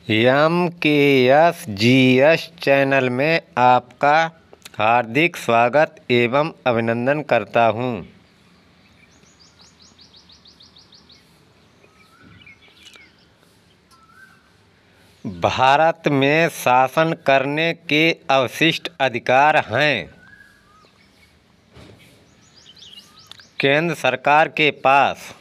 MKSGS channel में आपका हार्दिक स्वागत एवं अभिनंदन करता हूं। भारत में शासन करने के अवशिष्ट अधिकार हैं केंद्र सरकार के पास।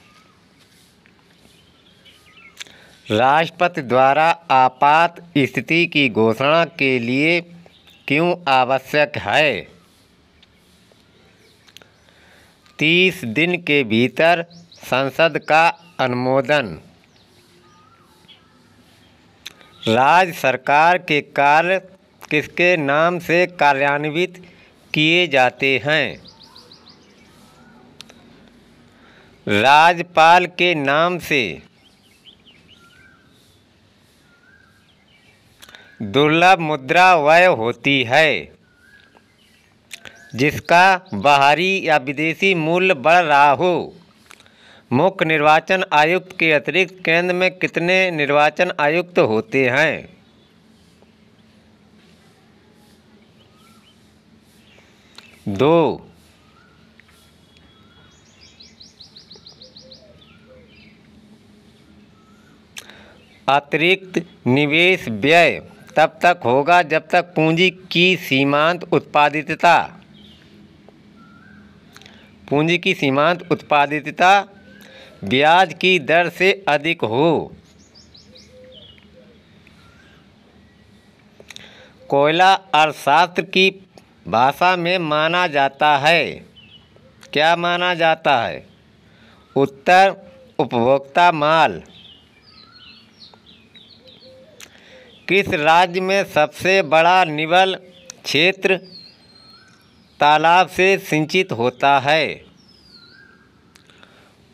राष्ट्रपति द्वारा आपात स्थिति की घोषणा के लिए क्यों आवश्यक है? 30 दिन के भीतर संसद का अनुमोदन। राज्य सरकार के कार्य किसके नाम से कार्यान्वित किए जाते हैं? राज्यपाल के नाम से। दुर्लभ मुद्रा वह होती है जिसका बाहरी या विदेशी मूल्य बढ़ रहा हो। मुख्य निर्वाचन आयुक्त के अतिरिक्त केंद्र में कितने निर्वाचन आयुक्त होते हैं? 2। अतिरिक्त निवेश व्यय तब तक होगा जब तक पूंजी की सीमांत उत्पादितता ब्याज की दर से अधिक हो। कोयला अर्थशास्त्र की भाषा में माना जाता है। क्या माना जाता है? उत्तर उपभोक्ता माल। किस राज्य में सबसे बड़ा निवल क्षेत्र तालाब से सिंचित होता है?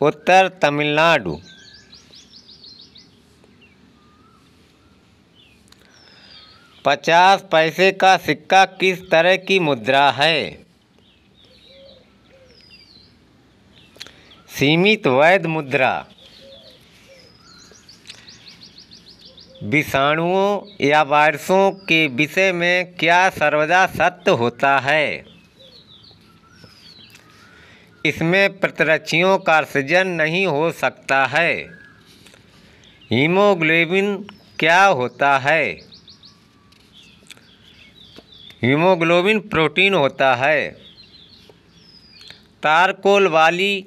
उत्तर तमिलनाडु। 50 पैसे का सिक्का किस तरह की मुद्रा है? सीमित वैध मुद्रा। विषाणुओं या वायरसों के विषय में क्या सर्वदा सत्य होता है? इसमें प्रतिरक्षियों का सृजन नहीं हो सकता है। हीमोग्लोबिन क्या होता है? हीमोग्लोबिन प्रोटीन होता है। तारकोल वाली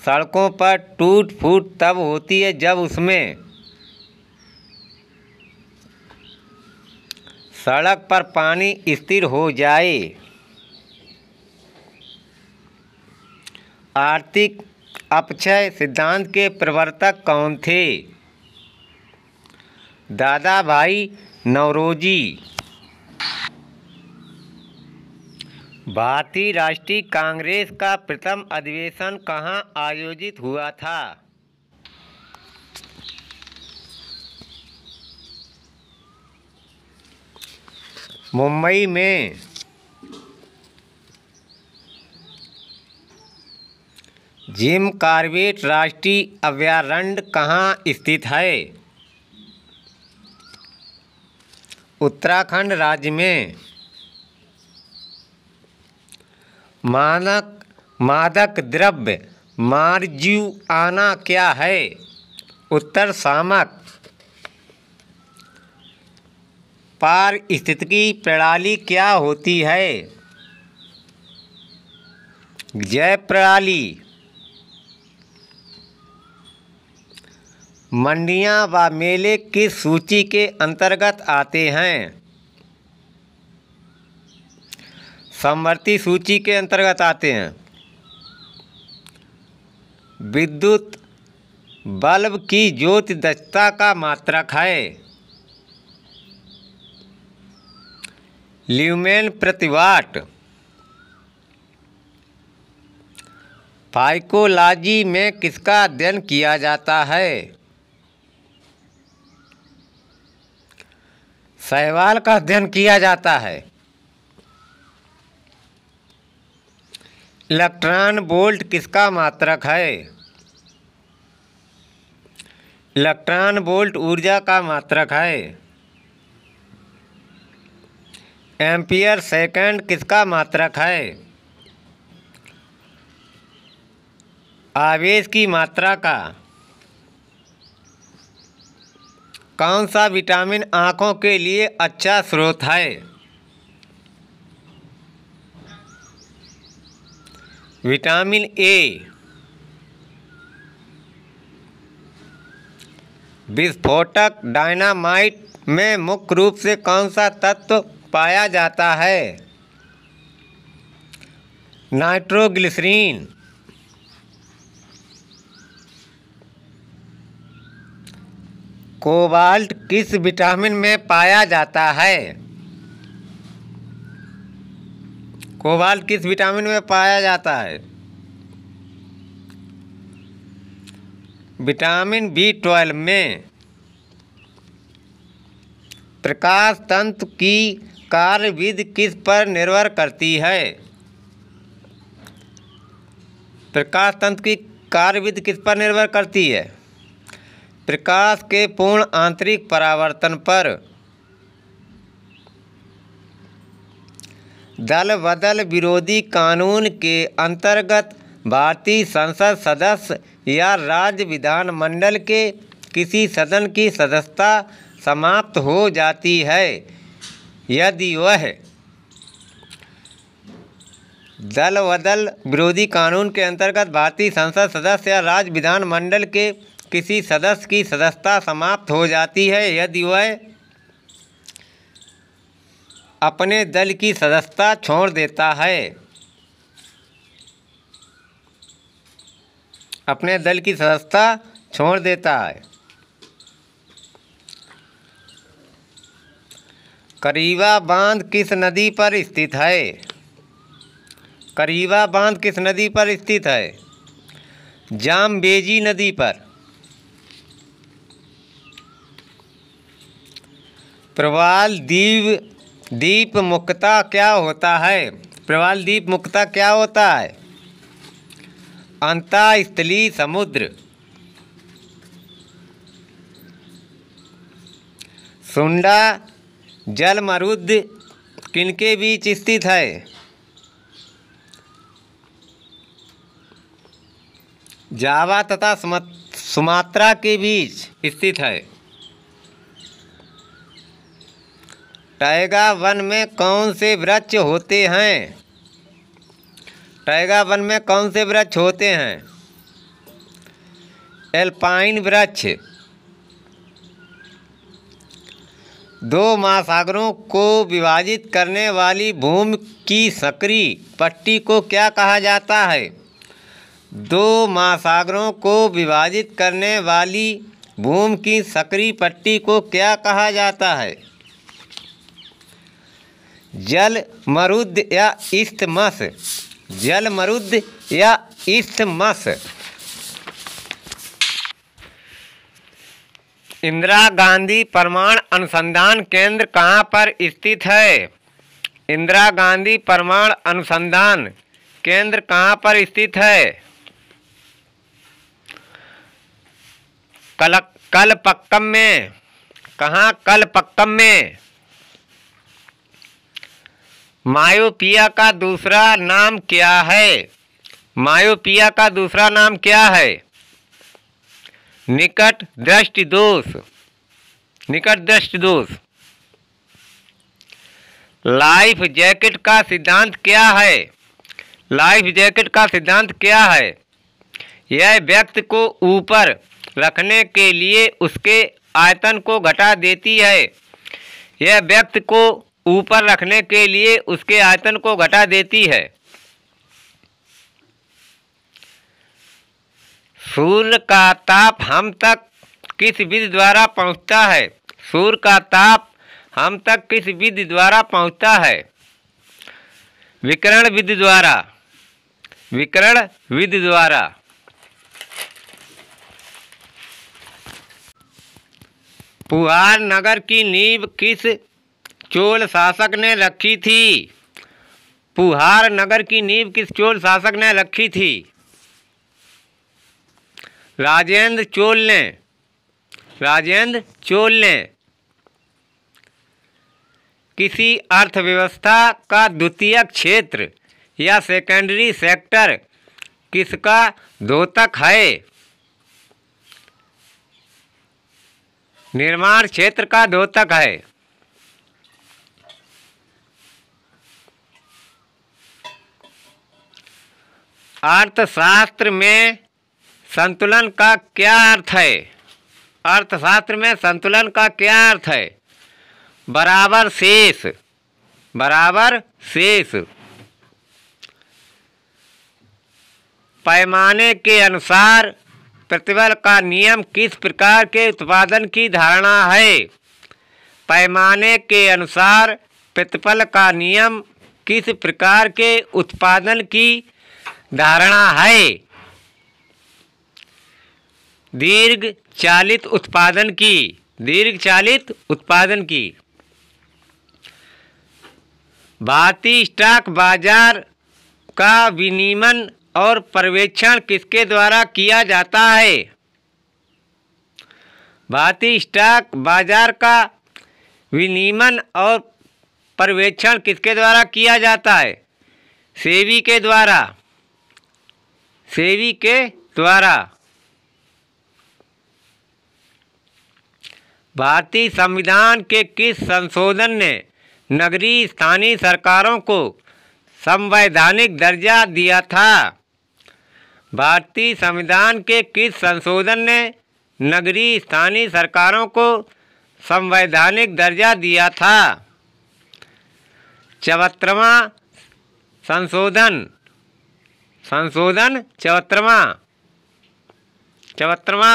सड़कों पर टूट फूट तब होती है जब उसमें सड़क पर पानी स्थिर हो जाए। आर्थिक अपक्षय सिद्धांत के प्रवर्तक कौन थे? दादा भाई नौरोजी। भारतीय राष्ट्रीय कांग्रेस का प्रथम अधिवेशन कहाँ आयोजित हुआ था? मुंबई में। जिम कॉर्बेट राष्ट्रीय अभयारण्य कहाँ स्थित है? उत्तराखंड राज्य में। मादक द्रव्य मारिजुआना क्या है? उत्तर शामक। पारिस्थितिकी प्रणाली क्या होती है? जैव प्रणाली। मंडियां व मेले किस सूची के अंतर्गत आते हैं? समवर्ती सूची के अंतर्गत आते हैं। विद्युत बल्ब की ज्योति दक्षता का मात्रक है। ल्यूमेन प्रति वाट। फाइकोलॉजी में किसका अध्ययन किया जाता है? शैवाल का अध्ययन किया जाता है। इलेक्ट्रॉन वोल्ट किसका मात्रक है? इलेक्ट्रॉन वोल्ट ऊर्जा का मात्रक है। एम्पियर सेकंड किसका मात्रक है? आवेश की मात्रा का। कौन सा विटामिन आँखों के लिए अच्छा स्रोत है? Vitamin A. विस्फोटक डायनामाइट में मुख्य रूप से कौन सा तत्व पाया जाता है? नाइट्रोग्लिसरीन। कोबाल्ट किस विटामिन में पाया जाता है? कोबाल्ट किस विटामिन में पाया जाता है? विटामिन B12 में। प्रकाश तंत्र की कार्यविधि किस पर निर्भर करती है? प्रकाश तंत्र की कार्यविधि किस पर निर्भर करती है? प्रकाश के पूर्ण आंतरिक परावर्तन पर। दल बदल विरोधी कानून के अंतर्गत भारतीय संसद सदस्य या राज्य विधानमंडल के किसी सदन की सदस्यता समाप्त हो जाती है यदि वह दल बदल विरोधी कानून के अंतर्गत भारतीय संसद सदस्य या राज्य विधानमंडल के किसी सदस्य की सदस्यता समाप्त हो जाती है यदि वह अपने दल की सदस्यता छोड़ देता है। अपने दल की सदस्यता छोड़ देता है। करीबा बांध किस नदी पर स्थित है? करीबा बांध किस नदी पर स्थित है? जाम्बेजी नदी पर। प्रवाल द्वीप मुख्यतः क्या होता है? प्रवाल द्वीप मुख्यतः क्या होता है? अंतःस्थलीय समुद्र। सुंडा जलमरुद्ध किनके बीच स्थित है? जावा तथा सुमात्रा के बीच स्थित है। टैगा वन में कौन से वृक्ष होते हैं? टैगा वन में कौन से वृक्ष होते हैं? एल्पाइन वृक्ष। दो महासागरों को विभाजित करने वाली भूमि की संकरी पट्टी को क्या कहा जाता है? दो महासागरों को विभाजित करने वाली भूमि की संकरी पट्टी को क्या कहा जाता है? जलमरुद्ध या इस्थमस। जलमरुद्ध या इस्थमस। इंदिरा गांधी परमाणु अनुसंधान केंद्र कहाँ पर स्थित है? इंदिरा गांधी परमाणु अनुसंधान केंद्र कहाँ पर स्थित है? कलपक्कम में। कहाँ? कलपक्कम में। मायोपिया का दूसरा नाम क्या है? मायोपिया का दूसरा नाम क्या है? निकट दृष्टि दोष। निकट दृष्टि दोष। लाइफ जैकेट का सिद्धांत क्या है? लाइफ जैकेट का सिद्धांत क्या है? यह व्यक्ति को ऊपर रखने के लिए उसके आयतन को घटा देती है। यह व्यक्ति को ऊपर रखने के लिए उसके आयतन को घटा देती है। सूर्य का ताप हम तक किस विधि द्वारा पहुंचता है? सूर्य का ताप हम तक किस विधि द्वारा पहुंचता है? विकिरण विधि द्वारा। विकिरण विधि द्वारा। पुहार नगर की नींव किस चोल शासक ने रखी थी? पुहार नगर की नींव किस चोल शासक ने रखी थी? राजेंद्र चोल ने। राजेंद्र चोल ने। किसी अर्थव्यवस्था का द्वितीयक क्षेत्र या सेकेंडरी सेक्टर किसका द्योतक है? निर्माण क्षेत्र का द्योतक है। अर्थशास्त्र में संतुलन का क्या अर्थ है? अर्थशास्त्र में संतुलन का क्या अर्थ है? बराबर शेष, बराबर शेष। पैमाने के अनुसार प्रतिबल का नियम किस प्रकार के उत्पादन की धारणा है? पैमाने के अनुसार प्रतिबल का नियम किस प्रकार के उत्पादन की धारणा है? दीर्घचालित उत्पादन की, दीर्घचालित उत्पादन की। भारतीय स्टॉक बाजार का विनियमन और पर्यवेक्षण किसके द्वारा किया जाता है? भारतीय स्टॉक बाजार का विनियमन और पर्यवेक्षण किसके द्वारा किया जाता है? सेबी के द्वारा, सेबी के द्वारा। भारतीय संविधान के किस संशोधन ने नगरीय स्थानीय सरकारों को संवैधानिक दर्जा दिया था? भारतीय संविधान के किस संशोधन ने नगरीय स्थानीय सरकारों को संवैधानिक दर्जा दिया था? 74वां संशोधन, संशोधन 74वां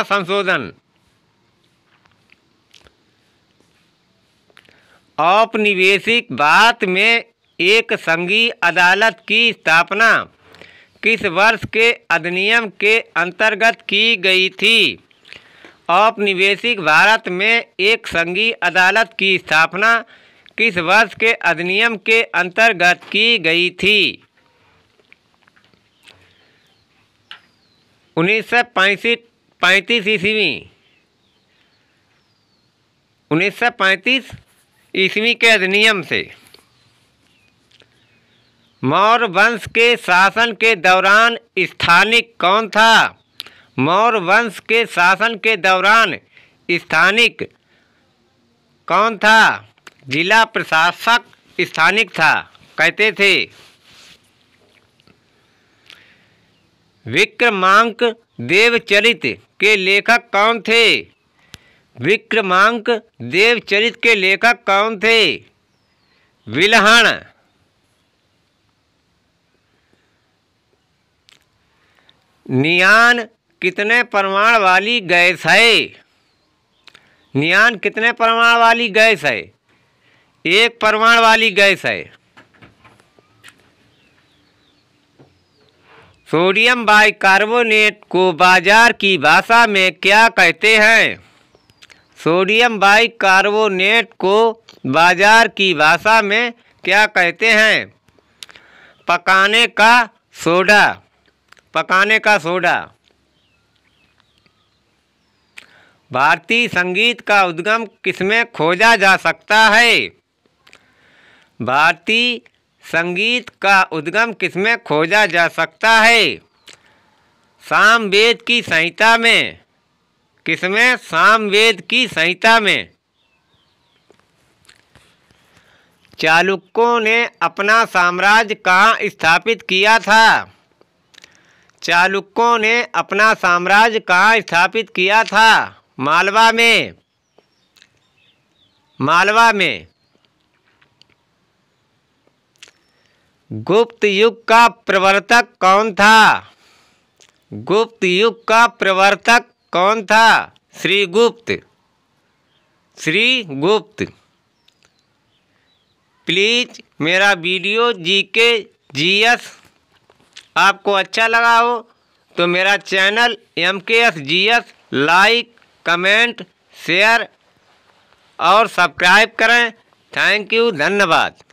संशोधन। औपनिवेशिक भारत में एक संघीय अदालत की स्थापना किस वर्ष के अधिनियम के अंतर्गत की गई थी? औपनिवेशिक भारत में एक संघीय अदालत की स्थापना किस वर्ष के अधिनियम के अंतर्गत की गई थी? 1935 ईस्वी, 1935 ईस्वी के अधिनियम से। मौर्य वंश के शासन के दौरान स्थानिक कौन था? मौर्य वंश के शासन के दौरान स्थानिक कौन था? जिला प्रशासक स्थानिक था, कहते थे। विक्रमांक देवचरित के लेखक कौन थे? विक्रमांक देवचरित के लेखक कौन थे? विल्हण। नियान कितने परमाणु वाली गैस है? नियान कितने परमाणु वाली गैस है? एक परमाणु वाली गैस है। सोडियम बाइकार्बोनेट को बाजार की भाषा में क्या कहते हैं? सोडियम बाइकार्बोनेट को बाजार की भाषा में क्या कहते हैं? पकाने का सोडा, पकाने का सोडा। भारतीय संगीत का उद्गम किसमें खोजा जा सकता है? भारतीय संगीत का उद्गम किसमें खोजा जा सकता है? सामवेद की संहिता में। किसमें? सामवेद की संहिता में। चालुक्यों ने अपना साम्राज्य कहाँ स्थापित किया था? चालुक्यों ने अपना साम्राज्य कहाँ स्थापित किया था? मालवा में, मालवा में। गुप्त युग का प्रवर्तक कौन था? गुप्त युग का प्रवर्तक कौन था? श्रीगुप्त, श्रीगुप्त। प्लीज़ मेरा वीडियो जीके जीएस आपको अच्छा लगा हो तो मेरा channel MKS GS like, comment, share और सब्सक्राइब करें। थैंक यू, धन्यवाद।